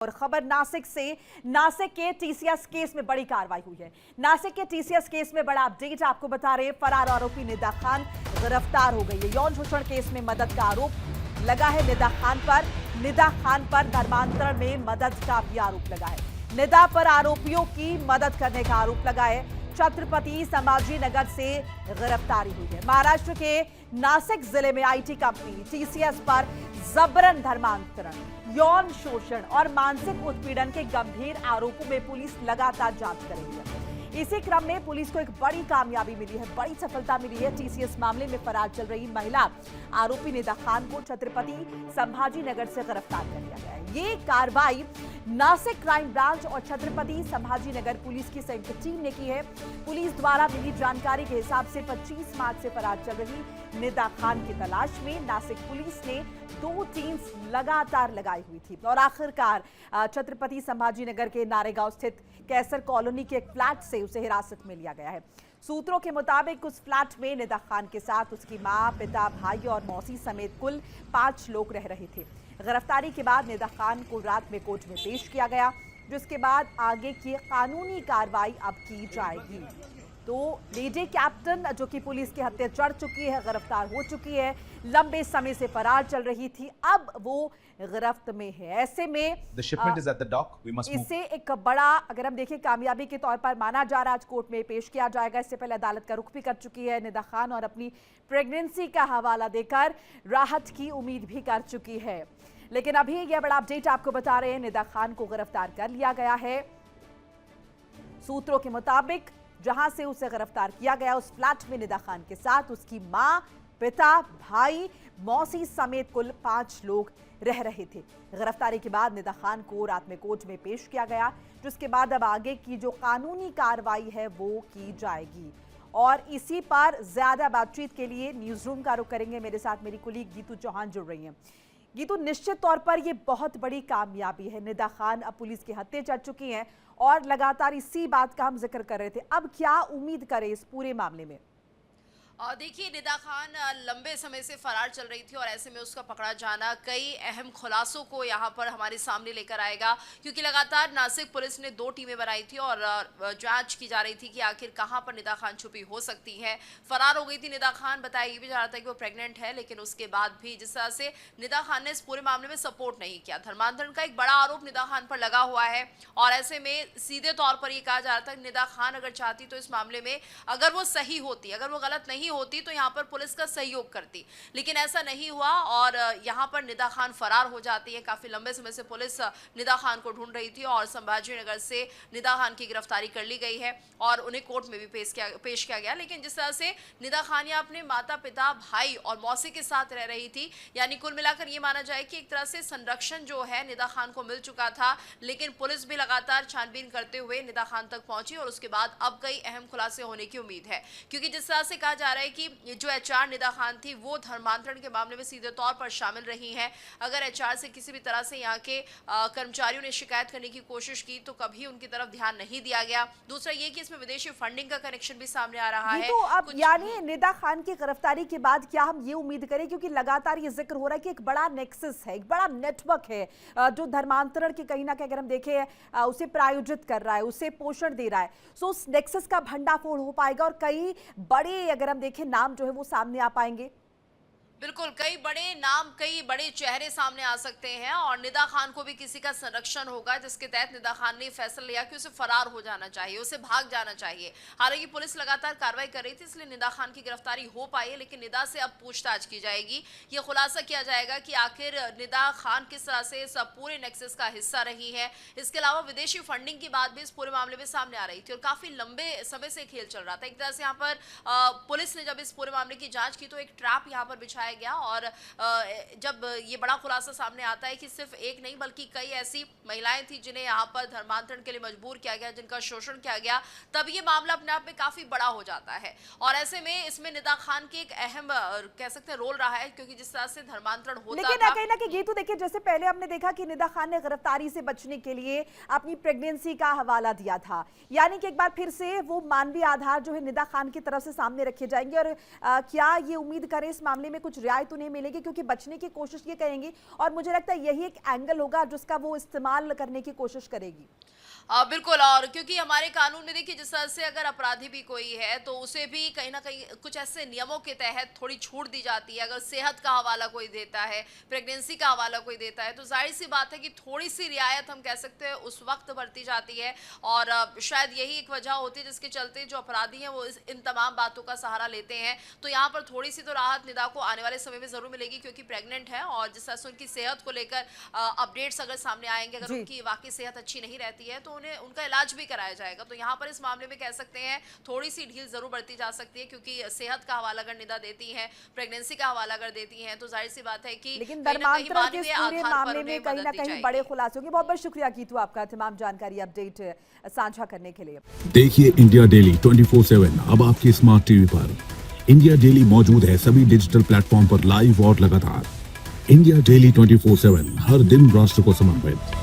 और खबर नासिक से। नासिक के टीसीएस केस में बड़ी कार्रवाई हुई है। नासिक के टीसीएस केस में बड़ा अपडेट आपको बता रहे हैं। फरार आरोपी निदा खान गिरफ्तार हो गई है। यौन शोषण केस में मदद का आरोप लगा है निदा खान पर। निदा खान पर धर्मांतरण में मदद का भी आरोप लगा है। निदा पर आरोपियों की मदद करने का आरोप लगा है। छत्रपति संभाजी नगर से गिरफ्तारी हुई है। महाराष्ट्र के नासिक जिले में आईटी कंपनी टीसीएस पर जबरन धर्मांतरण, यौन शोषण और मानसिक उत्पीड़न के गंभीर आरोपों में पुलिस लगातार जांच कर रही है। इसी क्रम में पुलिस को एक बड़ी कामयाबी मिली है, बड़ी सफलता मिली है। टीसीएस मामले में फरार चल रही महिला आरोपी निदा खान को छत्रपति संभाजी नगर से गिरफ्तार कर लिया गया है। ये कार्रवाई नासिक क्राइम ब्रांच और छत्रपति संभाजी नगर पुलिस की संयुक्त टीम ने की है। पुलिस द्वारा मिली जानकारी के हिसाब से 25 मार्च से फरार चल रही निदा खान की तलाश में नासिक पुलिस ने 2 टीम्स लगातार लगाई हुई थी और आखिरकार छत्रपति संभाजी नगर के नारेगांव स्थित कैसर कॉलोनी के एक फ्लैट से उसे हिरासत में लिया गया है। सूत्रों के मुताबिक उस फ्लैट में निदा खान के साथ उसकी मां, पिता, भाई और मौसी समेत कुल 5 लोग रह रहे थे। गिरफ्तारी के बाद निदा खान को रात में कोर्ट में पेश किया गया, जिसके बाद आगे की कानूनी कार्रवाई अब की जाएगी। तो लेडी कैप्टन जो कि पुलिस के हत्थे चढ़ चुकी है, गिरफ्तार हो चुकी है, लंबे समय से फरार चल रही थी, अब वो गिरफ्त में है। ऐसे में इसे एक बड़ा, अगर हम देखें, कामयाबी के तौर पर माना जा रहा है। आज कोर्ट में पेश किया जाएगा। इससे पहले अदालत का रुख भी कर चुकी है निदा खान और अपनी प्रेगनेंसी का हवाला देकर राहत की उम्मीद भी कर चुकी है। लेकिन अभी यह बड़ा अपडेट आपको बता रहे हैं, निदा खान को गिरफ्तार कर लिया गया है। सूत्रों के मुताबिक जहां से उसे गिरफ्तार किया गया, उस फ्लैट में निदा खान के साथ उसकी मां, पिता, भाई, मौसी समेत कुल 5 लोग रह रहे थे। गिरफ्तारी के बाद निदा खान को रात में कोर्ट में पेश किया गया, जिसके बाद अब आगे की जो कानूनी कार्रवाई है वो की जाएगी। और इसी पर ज्यादा बातचीत के लिए न्यूज रूम का रुख करेंगे। मेरे साथ मेरी कुलीग गीतू चौहान जुड़ रही हैं। गीतू, निश्चित तौर पर यह बहुत बड़ी कामयाबी है। निदा खान अब पुलिस के हत्थे चढ़ चुकी हैं और लगातार इसी बात का हम जिक्र कर रहे थे। अब क्या उम्मीद करें इस पूरे मामले में? देखिए, निदा खान लंबे समय से फरार चल रही थी और ऐसे में उसका पकड़ा जाना कई अहम खुलासों को यहाँ पर हमारे सामने लेकर आएगा, क्योंकि लगातार नासिक पुलिस ने 2 टीमें बनाई थी और जांच की जा रही थी कि आखिर कहाँ पर निदा खान छुपी हो सकती है। फरार हो गई थी निदा खान। बताया ये भी जा रहा था कि वो प्रेग्नेंट है, लेकिन उसके बाद भी जिस तरह से निदा खान ने इस पूरे मामले में सपोर्ट नहीं किया। धर्मांतरण का एक बड़ा आरोप निदा खान पर लगा हुआ है और ऐसे में सीधे तौर पर यह कहा जा रहा था कि निदा खान अगर चाहती तो इस मामले में, अगर वो सही होती, अगर वो गलत नहीं होती, तो यहां पर पुलिस का सहयोग करती, लेकिन ऐसा नहीं हुआ और यहां पर निदा खान फरार हो जाती है। काफी लंबे समय से पुलिस निदा खान को ढूंढ रही थी और संभाजी नगर से निदा खान की गिरफ्तारी कर ली गई है और उन्हें कोर्ट में भी पेश किया गया। लेकिन जिस तरह से निदा खान या अपने माता, पिता, भाई और मौसी के साथ रह रही थी, यानी कुल मिलाकर यह माना जाए कि एक तरह से संरक्षण जो है निदा खान को मिल चुका था। लेकिन पुलिस भी लगातार छानबीन करते हुए निदा खान तक पहुंची और उसके बाद अब कई अहम खुलासे होने की उम्मीद है, क्योंकि जिस तरह से कहा जा रहा है कि जो एचआर निदा खान थी वो धर्मांतरण के मामले में सीधे तौर पर शामिल रही हैं। अगर एचआर से किसी भी तरह से यहाँ के कर्मचारियों ने शिकायत करने की कोशिश की तो कभी उनकी तरफ ध्यान नहीं दिया गया। दूसरा ये कि इसमें विदेशी फंडिंग का कनेक्शन भी सामने आ रहा है। तो अब यानी निदा खान की गिरफ्तारी के बाद क्या हम ये उम्मीद करें, क्योंकि लगातार ये जिक्र हो रहा है कि एक बड़ा नेक्सस है, एक बड़ा नेटवर्क है जो धर्मांतरण के कहीं ना कहीं, अगर हम देखें, उसे प्रायोजित कर रहा है, उसे पोषण दे रहा है। सो उस नेक्सस का भंडाफोड़ हो पाएगा और कई बड़े, अगर हम देखें, नाम जो है वो सामने आ पाएंगे। बिल्कुल, कई बड़े नाम, कई बड़े चेहरे सामने आ सकते हैं और निदा खान को भी किसी का संरक्षण होगा, जिसके तहत निदा खान ने फैसला लिया कि उसे फरार हो जाना चाहिए, उसे भाग जाना चाहिए। हालांकि पुलिस लगातार कार्रवाई कर रही थी, इसलिए निदा खान की गिरफ्तारी हो पाई, लेकिन निदा से अब पूछताछ की जाएगी। ये खुलासा किया जाएगा कि आखिर निदा खान किस तरह से इस पूरे नेक्सस का हिस्सा रही है। इसके अलावा विदेशी फंडिंग की बात भी इस पूरे मामले में सामने आ रही थी और काफी लंबे समय से खेल चल रहा था। एक तरह से यहाँ पर पुलिस ने जब इस पूरे मामले की जांच की तो एक ट्रैप यहाँ पर बिछाया गया और जब ये बड़ा खुलासा सामने आता है कि सिर्फ एक नहीं बल्कि कई ऐसी महिलाएं थी जिन्हें यहाँ पर धर्मांतरण के लिए मजबूर किया गया, जिनका शोषण किया गया, तब ये मामला अपने आप में काफी बड़ा हो जाता है। और ऐसे में इसमें निदा खान की एक अहम, कह सकते हैं, रोल रहा है, क्योंकि जिस तरह से धर्मांतरण होता लेकिन था। कहीं ना कहीं गीतू, देखिए, जैसे पहले हमने देखा कि निदा खान ने गिरफ्तारी से बचने के लिए अपनी प्रेगनेंसी का हवाला दिया था, यानी कि एक बार फिर से वो मानवीय आधार जो है निदा खान की तरफ से सामने रखे जाएंगे और क्या ये उम्मीद करें इस मामले में कुछ रियायत तो नहीं मिलेगी, क्योंकि बचने की कोशिश ये करेंगी और मुझे लगता है यही एक एंगल होगा जिसका वो इस्तेमाल करने की कोशिश करेगी। बिल्कुल, और क्योंकि हमारे कानून में देखिए जिस तरह से अगर अपराधी भी कोई है तो उसे भी कहीं ना कहीं कुछ ऐसे नियमों के तहत थोड़ी छूट दी जाती है। अगर सेहत का हवाला कोई देता है, प्रेगनेंसी का हवाला कोई देता है, तो जाहिर सी बात है कि थोड़ी सी रियायत हम कह सकते हैं उस वक्त बरती जाती है। और शायद यही एक वजह होती है जिसके चलते जो अपराधी हैं वो इन तमाम बातों का सहारा लेते हैं। तो यहाँ पर थोड़ी सी तो राहत निदा को आने वाले समय में जरूर मिलेगी, क्योंकि प्रेग्नेंट है और जिस तरह से उनकी सेहत को लेकर अपडेट्स अगर सामने आएंगे, अगर उनकी वाकई सेहत अच्छी नहीं रहती है तो उन्हें उनका इलाज भी कराया जाएगा। तो यहाँ पर इस मामले में कह सकते हैं थोड़ी सी ढील जरूर बरती जा सकती है, क्योंकि सेहत का हवाला अगर निदा देती है, प्रेगनेंसी का हवाला अगर देती है, तो जाहिर सी बात है कि लेकिन कहीं ना कहीं धर्मांतरण के मानवीय इस पूरे आधार पर मामले उन्हें में कहीं ना मदद दी कहीं बड़े जाएगी। खुलासे होंगे। बहुत बहुत शुक्रिया कीतू आपका तमाम जानकारी अपडेट साझा करने के लिए। देखिए इंडिया डेली 24/7 अब आपके स्मार्ट टीवी पर। इंडिया डेली मौजूद है सभी डिजिटल प्लेटफॉर्म पर लाइव और लगातार। इंडिया डेली 24/7 हर दिन राष्ट्र को समर्पित।